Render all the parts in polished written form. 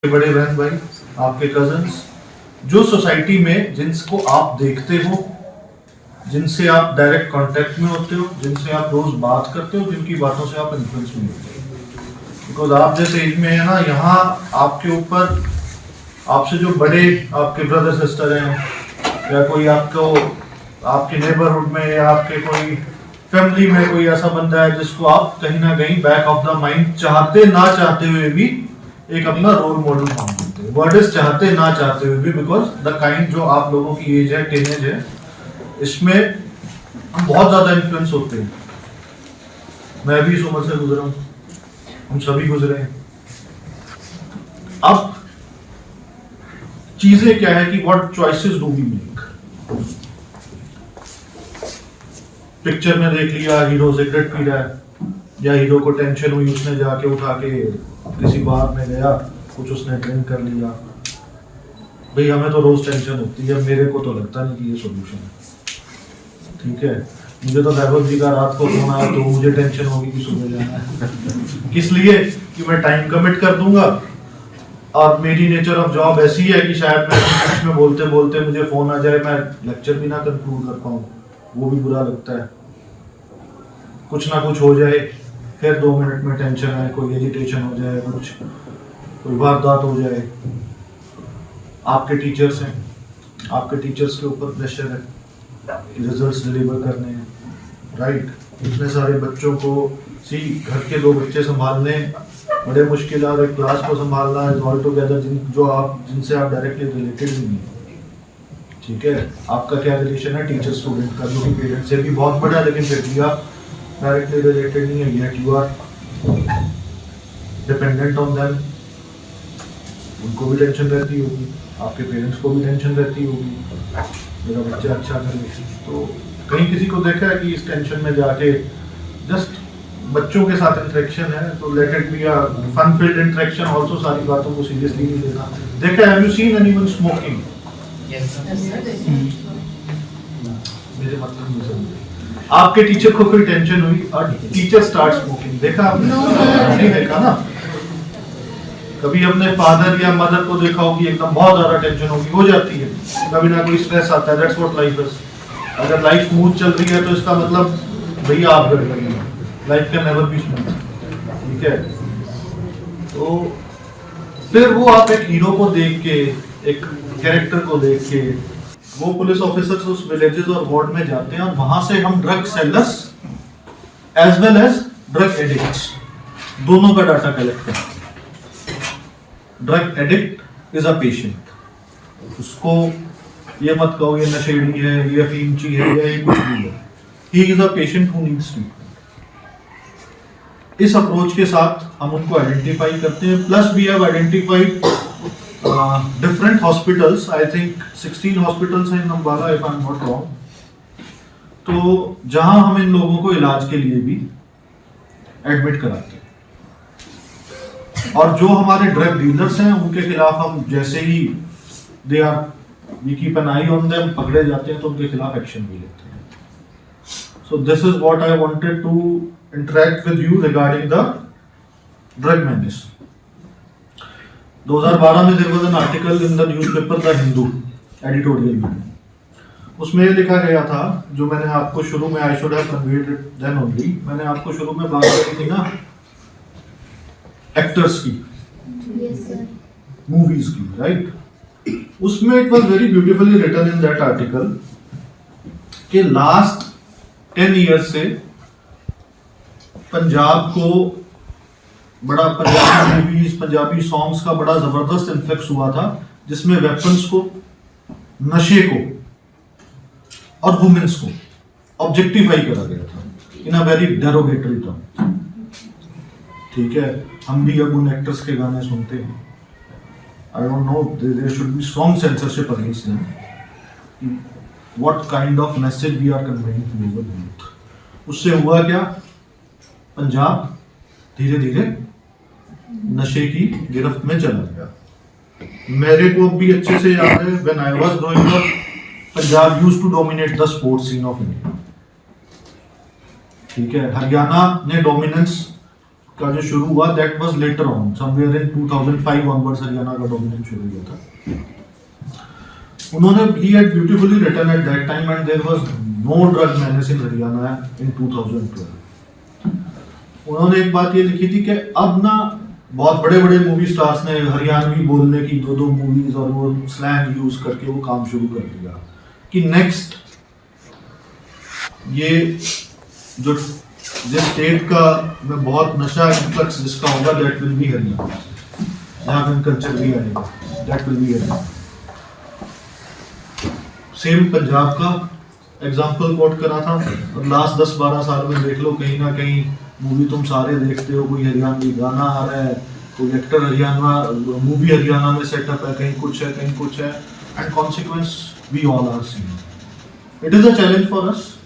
बड़े बहन भाई, आपके कजन्स, जो सोसाइटी में जिनको आप देखते हो, जिनसे आप डायरेक्ट कांटेक्ट में होते हो, जिनसे आप रोज बात करते हो, जिनकी बातों से आप इन्फ्लुएंस में होते हो। बिकॉज आप जैसे एज में है ना, यहाँ आपके ऊपर आपसे जो बड़े आपके ब्रदर सिस्टर हैं या कोई आपको आपके नेबरहुड में या आपके कोई फैमिली में कोई ऐसा बंदा है जिसको आप कहीं ना कहीं बैक ऑफ द माइंड चाहते ना चाहते हुए भी एक अपना रोल मॉडल मानते हैं। वर्ड इज चाहते ना चाहते हुए भी, बिकॉज द काइंड जो आप लोगों की एज है, टीनेज है, इसमें हम बहुत ज्यादा इन्फ्लुएंस होते हैं। मैं भी इस उम्र से गुजरा हूं, हम सभी गुजरे हैं। अब चीजें क्या है कि what choices do we make. Picture में देख लिया हीरो सिगरेट पी रहा है, या हीरो को टेंशन हुई, उसने जाके उठा के किसी बार में गया, कुछ उसने ड्रिंक कर लिया। भाई हमें तो रोज टेंशन होती है, मेरे को तो लगता नहीं कि ये सॉल्यूशन है। ठीक है, मुझे तो वैभव जी का रात को फोन आया तो मुझे टेंशन होगी कि सुबह जाना है। किस लिए? कि मैं टाइम कमिट कर दूंगा, और मेरी नेचर ऑफ जॉब ऐसी है कि शायद मैं बीच में बोलते बोलते मुझे फोन आ जाए, मैं लेक्चर भी ना कंक्लूड कर पाऊँ, वो भी बुरा लगता है। कुछ ना कुछ हो जाए, फिर 2 मिनट में टेंशन है, कोई एजिटेशन हो जाए, कोई वारदात हो जाए। आपके टीचर्स हैं, आपके टीचर्स के ऊपर प्रेशर है, रिजल्ट्स डिलीवर करने हैं, राइट। इतने सारे बच्चों को घर के 2 बच्चे संभालने बड़े मुश्किल है, और एक क्लास को संभालना इज ऑल टुगेदर जिनसे आप डायरेक्टली रिलेटेड भी नहीं। ठीक है, आपका क्या रिलेशन है टीचर स्टूडेंट का, जो कि पेरेंट से भी बहुत बड़ा है, लेकिन फिर भी आप डायरेक्टली रिलेटेड नहीं है, yet you are dependent on them. उनको भी टेंशन रहती होगी, आपके पेरेंट्स को भी टेंशन रहती होगी, मेरा बच्चा अच्छा करे। तो कहीं किसी को देखा है कि इस टेंशन में जाके जस्ट बच्चों के साथ इंटरेक्शन है तो let it be a fun filled interaction, also सारी बातों को सीरियसली नहीं लेना। देखा है, have you seen anyone smoking? मेरे मतलब नहीं समझे। आपके टीचर को कोई टेंशन हुई और टीचर स्टार्ट स्मोकिंग, देखा आपने? नहीं देखा ना। कभी अपने फादर या मदर को देखा होगी, एकदम बहुत ज्यादा टेंशन होगी, हो जाती है, कभी ना कोई स्ट्रेस आता है। That's what life is. अगर लाइफ स्मूथ चल रही है तो इसका मतलब भैया आप गड़बड़ है, life can never be smooth. ठीक है, तो फिर वो आप एक हीरो को देख के, एक कैरेक्टर को देख के, वो पुलिस ऑफिसर्स उस विलेजेस और वार्ड में जाते हैं, और वहां से हम drug sellers as well as drug addicts दोनों का डाटा कलेक्ट करते हैं। Drug addict is a patient, उसको ये मत कहो ये नशेड़ी है, ये अफीमची है, या ये कुछ भी है। He is a patient who needs treatment. इस अप्रोच के साथ हम उनको आइडेंटिफाई करते हैं। Plus we have identified different hospitals, I think 16 hospitals हैं इन Ambala, if I'm not wrong, तो जहां हम इन लोगों को इलाज के लिए भी एडमिट कराते हैं। और जो हमारे ड्रग डीलर्स हैं उनके खिलाफ हम जैसे ही we keep an eye on them, पकड़े जाते हैं तो उनके खिलाफ एक्शन भी लेते हैं। So this is what I wanted to interact with you regarding the drug menace. 2012 में there was an article in the newspaper the Hindu editorial में। उसमें ये लिखा गया था, जो मैंने आपको शुरू में, I should have conveyed it then only, मैंने आपको शुरू में बात की थी ना एक्टर्स की, मूवीज की, राइट। उसमें it was very beautifully written in that article कि लास्ट 10 ईयर्स से पंजाब को बड़ा, पंजाबी मूवीज, पंजाबी सॉन्ग्स का बड़ा जबरदस्त इन्फ्लक्स हुआ था, जिसमें वेपन्स को, नशे को और वुमेन्स को ऑब्जेक्टिफाई करा गया था इन अ वेरी डेरोगेटरी टर्म। ठीक है, हम भी अब उन एक्टर्स के गाने सुनते हैं। I don't know, there should be strong censorship against them. What kind of message we are conveying to our youth. उससे हुआ क्या, पंजाब धीरे धीरे नशे की गिरफ्त में चला गया। मेरे को भी अच्छे से याद है, when I was growing up, Punjab used to dominate the sports scene of India. ठीक है, हरियाणा ने डोमिनेंस का जो शुरू हुआ, that was later on, somewhere in 2005 onwards Haryana का डोमिनेंस शुरू हुआ था। उन्होंने ही had beautifully written at that time and there was no drug menace in Haryana in 2012। उन्होंने एक बात ये लिखी थी कि अब ना बहुत बड़े बड़े मूवी स्टार्स ने हरियाणवी बोलने की 2-2 मूवीज और वो स्लैंग यूज करके वो काम शुरू कर दिया कि नेक्स्ट ये जो जिस स्टेट का में बहुत नशा इन्फ्लक्स जिसका होगा, दैट विल बी हरियाणा। यहाँ का कल्चर भी आएगा, that will be Haryana. Same Punjab का एग्जाम्पल कोट करा था, और लास्ट 10-12 साल में देख लो कहीं ना कहीं मूवी तुम सारे देखते हो, कोई हरियाणवी गाना आ रहा है, कोई एक्टर हरियाणा, मूवी हरियाणा में सेटअप है, कहीं कुछ है, कहीं कुछ है, and consequence we all are seeing. It is a challenge for us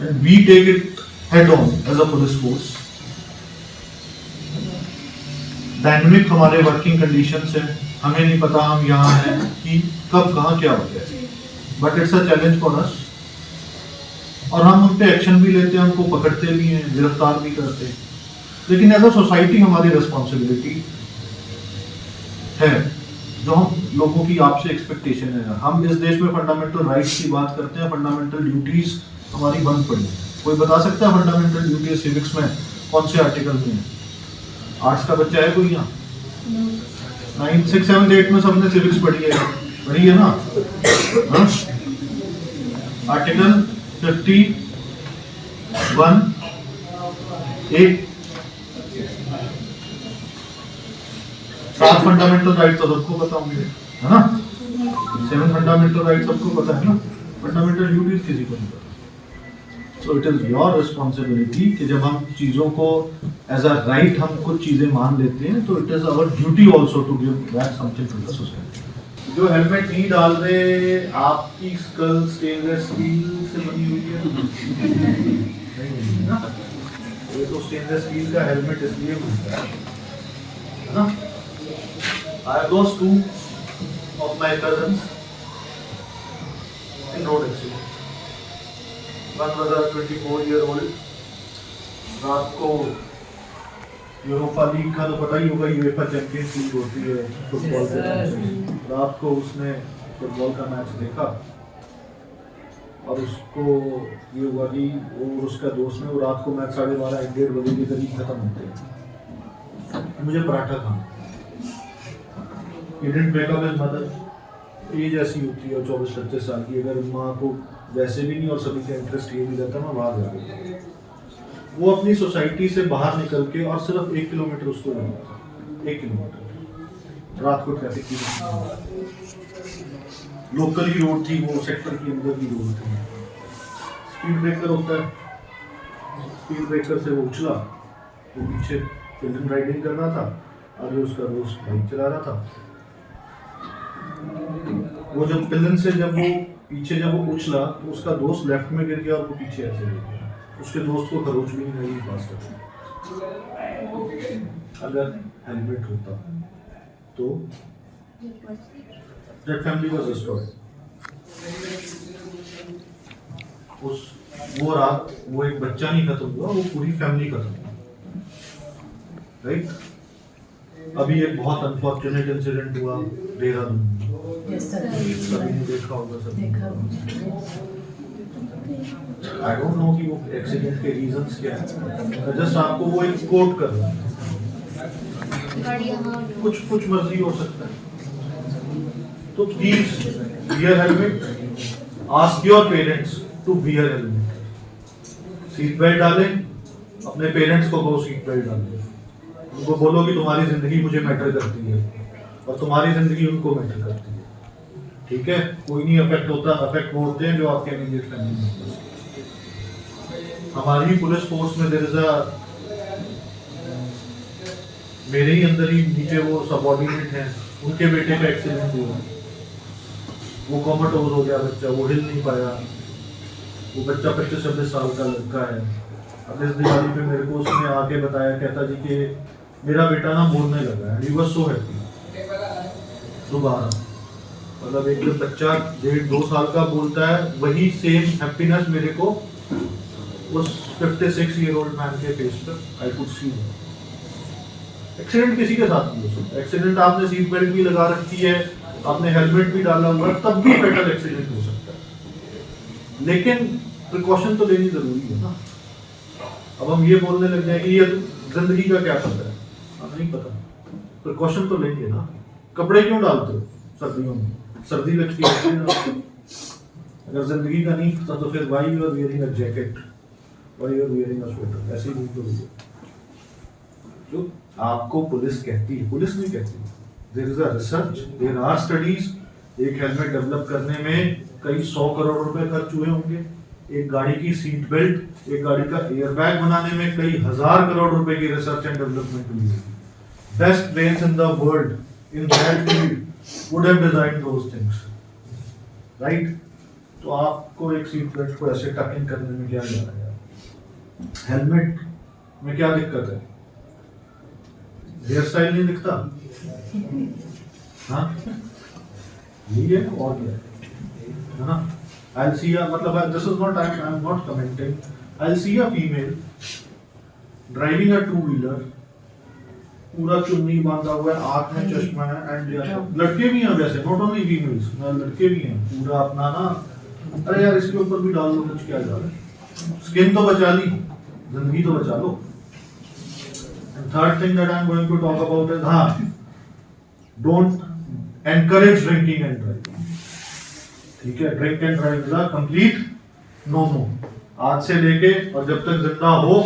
and we take it head on as a police force. Dynamic हमारे वर्किंग कंडीशंस है, हमें नहीं पता हम यहाँ हैं कि कब कहाँ क्या हो जाए, but it's a challenge for अस। और हम उन पे एक्शन भी लेते हैं, उनको पकड़ते भी हैं, गिरफ्तार भी करते हैं, लेकिन एज अ सोसाइटी हमारी रिस्पॉन्सिबिलिटी है, जो हम लोगों की आपसे एक्सपेक्टेशन है। हम इस देश में फंडामेंटल राइट्स की बात करते हैं, फंडामेंटल ड्यूटीज हमारी बंद पड़ी है। कोई बता सकता है फंडामेंटल ड्यूटीज सिविक्स में कौन से आर्टिकल में है? आर्ट्स का बच्चा है कोई यहाँ? 9, 6, 7, 8 में सबने सिविक्स पढ़ी है ना? आर्टिकल 51(a) 7 फंडामेंटल राइट तो सबको पता होंगे, है ना? 7 फंडामेंटल राइट सबको पता है ना? फंडामेंटल ड्यूटीज किसी को नहीं पता। So it is your responsibility कि जब हम चीजों को एज अ राइट हम कुछ चीजें मान लेते हैं, तो it is our duty also to give back something to the society. जो हेलमेट नहीं डाल रहे, आपकी स्कल स्टेनलेस स्टील से बनी हुई है? नहीं ना? ये तो स्टेनलेस स्टील का हेलमेट इसलिए बनता है ना? I lost 2 of my cousins in road accident. One was a 24-year-old. रात को यूरोपा लीग का तो पता ही होगा, यूएफा चैंपियंस लीग होती है फुटबॉल के। रात को उसने फुटबॉल का मैच देखा और उसको ये हुआ कि वो उसका दोस्त ने, वो रात को मैच 12:30 1-1:30 बजे के करीब खत्म होते हैं, मुझे पराठा खाना। He didn't wake up his mother। Age ऐसी होती है 24-25 साल की, अगर माँ को वैसे भी नहीं और सभी का इंटरेस्ट ये भी रहता, मैं बाहर जाता। वो अपनी सोसाइटी से बाहर निकल के और सिर्फ 1 किलोमीटर उसको जाना था, 1 किलोमीटर। रात को ट्रैफिक की लोकल ही रोड थी, वो सेक्टर के अंदर की रोड थी। स्पीड ब्रेकर होता है, स्पीड ब्रेकर से वो उछला, वो पीछे पिलन राइडिंग कर रहा था, आगे उसका दोस्त बाइक चला रहा था। वो जब पिलन से जब वो उछला, तो उसका दोस्त लेफ्ट में गिर गया और वो पीछे ऐसे गिर गया। उसके दोस्त को खरोच भी नहीं लगी पास तक। अगर हेलमेट होता तो दैट फैमिली वाज रिस्टोर्ड। वो रात वो एक बच्चा नहीं खत्म हुआ, वो पूरी फैमिली खत्म हुई, राइट? अभी एक बहुत अनफॉर्चुनेट इंसिडेंट हुआ देहरादून में, सभी ने देखा होगा सब। आई डोंट नो कि वो एक्सीडेंट के रीजंस क्या है, मैं जस्ट आपको वो एक कोट कर रहा हूँ। कुछ मर्जी हो सकता है, तो please wear helmet, ask your parents to wear helmet. Seat belt डालें, अपने पेरेंट्स को कहो सीट बेल्ट डालें, उनको बोलो कि तुम्हारी जिंदगी मुझे मैटर करती है और तुम्हारी जिंदगी उनको मैटर करती है, ठीक है? कोई नहीं अफेक्ट होता, अफेक्ट वो होते हैं जो आपके इमीडिएट फैमिली मेंबर्स। हमारी पुलिस फोर्स में देयर इज अ, मेरे ही अंदर ही नीचे वो सबऑर्डिनेट हैं, उनके बेटे का एक्सीडेंट हुआ, वो कोमाटोज हो गया बच्चा, वो हिल नहीं पाया। वो बच्चा 25-26 साल का लड़का है। अब इस दिवाली पे मेरे को उसने आके बताया, कहता जी कि मेरा बेटा ना बोलने लगा है, ही वाज सो हैप्पी दोबारा। मतलब एक जब बच्चा 1.5-2 साल का बोलता है, वही सेम हैप्पीनेस मेरे को उस 56-year-old मैन के फेस पर आई कुड सी। एक्सीडेंट किसी के साथ नहीं हो सकता। एक्सीडेंट आपने सीट बेल्ट भी लगा रखी है, आपने हेलमेट भी डाला हुआ है, तब भी फेटल एक्सीडेंट हो सकता है। लेकिन प्रिकॉशन तो लेनी जरूरी है ना। अब हम ये बोलने लग जाए कि ये जिंदगी का क्या पता है, हमें नहीं पता, प्रिकॉशन तो लेंगे ना। कपड़े क्यों डालते हो सर्दियों में? सर्दी लगती है। अगर जिंदगी का नहीं पता तो फिर why you are wearing a jacket, why you are wearing a sweater, ऐसी नहीं तो जो आपको पुलिस कहती है, पुलिस नहीं कहती। There is a research, there are studies. एक हेलमेट डेवलप करने में कई 100 करोड़ रुपए खर्च हुए होंगे। एक गाड़ी की सीट बेल्ट, एक गाड़ी का एयरबैग बनाने में कई 1000 करोड़ रुपए की रिसर्च एंड डेवलपमेंट हुई है। Best brains in the world in that field would have designed those things, right? तो आपको एक सीट बेल्ट को ऐसे टक इन करने में क्या जा रहा है? हेलमेट में क्या दिक्कत है? हेयर स्टाइल नहीं दिखता? हाँ, यही है और क्या है ना? I'll see a, मतलब this is not, I'm not commenting. I'll see a female driving a two-wheeler, पूरा चुन्नी बांधा हुआ है, आँख में चश्मा है, एंड लड़के भी हैं वैसे, नॉट ओनली फीमेल्स, लड़के भी हैं, पूरा अपना ना, अरे यार इसके ऊपर भी डाल दो कुछ, क्या जा रहा है? स्किन तो बचा ली, जिंदगी तो बचा लो। Third thing that I am going to talk about is, हाँ, don't encourage drinking and driving. ठीक है, drink and drive is a complete no no. आज से लेके और जब तक जिंदा हो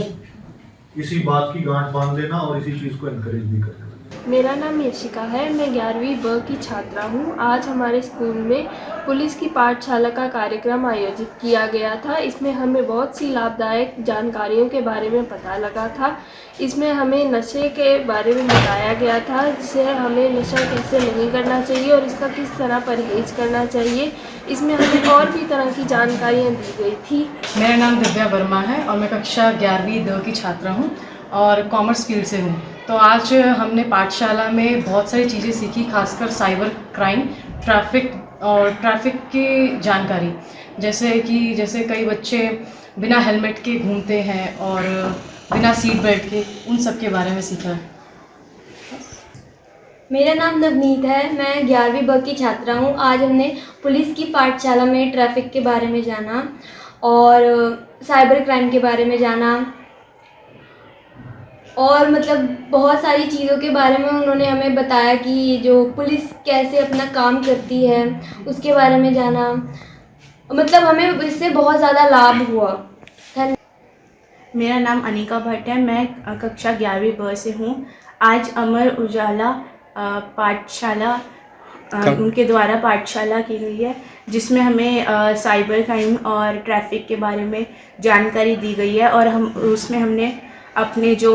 इसी बात की गांठ बांध लेना और इसी चीज को एनकरेज भी करना। मेरा नाम यशिका है, मैं 11वीं ब की छात्रा हूँ। आज हमारे स्कूल में पुलिस की पाठशाला का कार्यक्रम आयोजित किया गया था। इसमें हमें बहुत सी लाभदायक जानकारियों के बारे में पता लगा था। इसमें हमें नशे के बारे में बताया गया था, जिसे हमें नशा कैसे नहीं करना चाहिए और इसका किस तरह परहेज करना चाहिए। इसमें हमें और भी तरह की जानकारियाँ दी गई थी। मेरा नाम दिव्या वर्मा है और मैं कक्षा 11वीं द की छात्रा हूँ और कॉमर्स फील्ड से हूँ। तो आज हमने पाठशाला में बहुत सारी चीज़ें सीखी, खासकर साइबर क्राइम, ट्रैफिक की जानकारी, जैसे कई बच्चे बिना हेलमेट के घूमते हैं और बिना सीट बेल्ट के, उन सब के बारे में सीखा है। मेरा नाम नवनीत है, मैं 11वीं ब की छात्रा हूँ। आज हमने पुलिस की पाठशाला में ट्रैफिक के बारे में जाना और साइबर क्राइम के बारे में जाना और मतलब बहुत सारी चीज़ों के बारे में उन्होंने हमें बताया कि जो पुलिस कैसे अपना काम करती है उसके बारे में जाना। मतलब हमें इससे बहुत ज़्यादा लाभ हुआ। मेरा नाम अनिका भट्ट है, मैं कक्षा 11वीं ब से हूँ। आज अमर उजाला पाठशाला उनके द्वारा पाठशाला की गई है, जिसमें हमें साइबर क्राइम और ट्रैफिक के बारे में जानकारी दी गई है और हमने अपने जो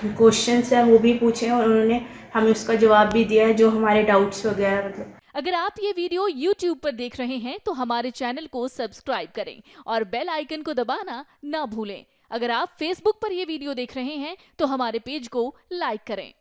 क्वेश्चंस हैं वो भी पूछे और उन्होंने हमें उसका जवाब भी दिया है, जो हमारे डाउट्स वगैरह मतलब। अगर आप ये वीडियो YouTube पर देख रहे हैं तो हमारे चैनल को सब्सक्राइब करें और बेल आइकन को दबाना ना भूलें। अगर आप Facebook पर ये वीडियो देख रहे हैं तो हमारे पेज को लाइक करें।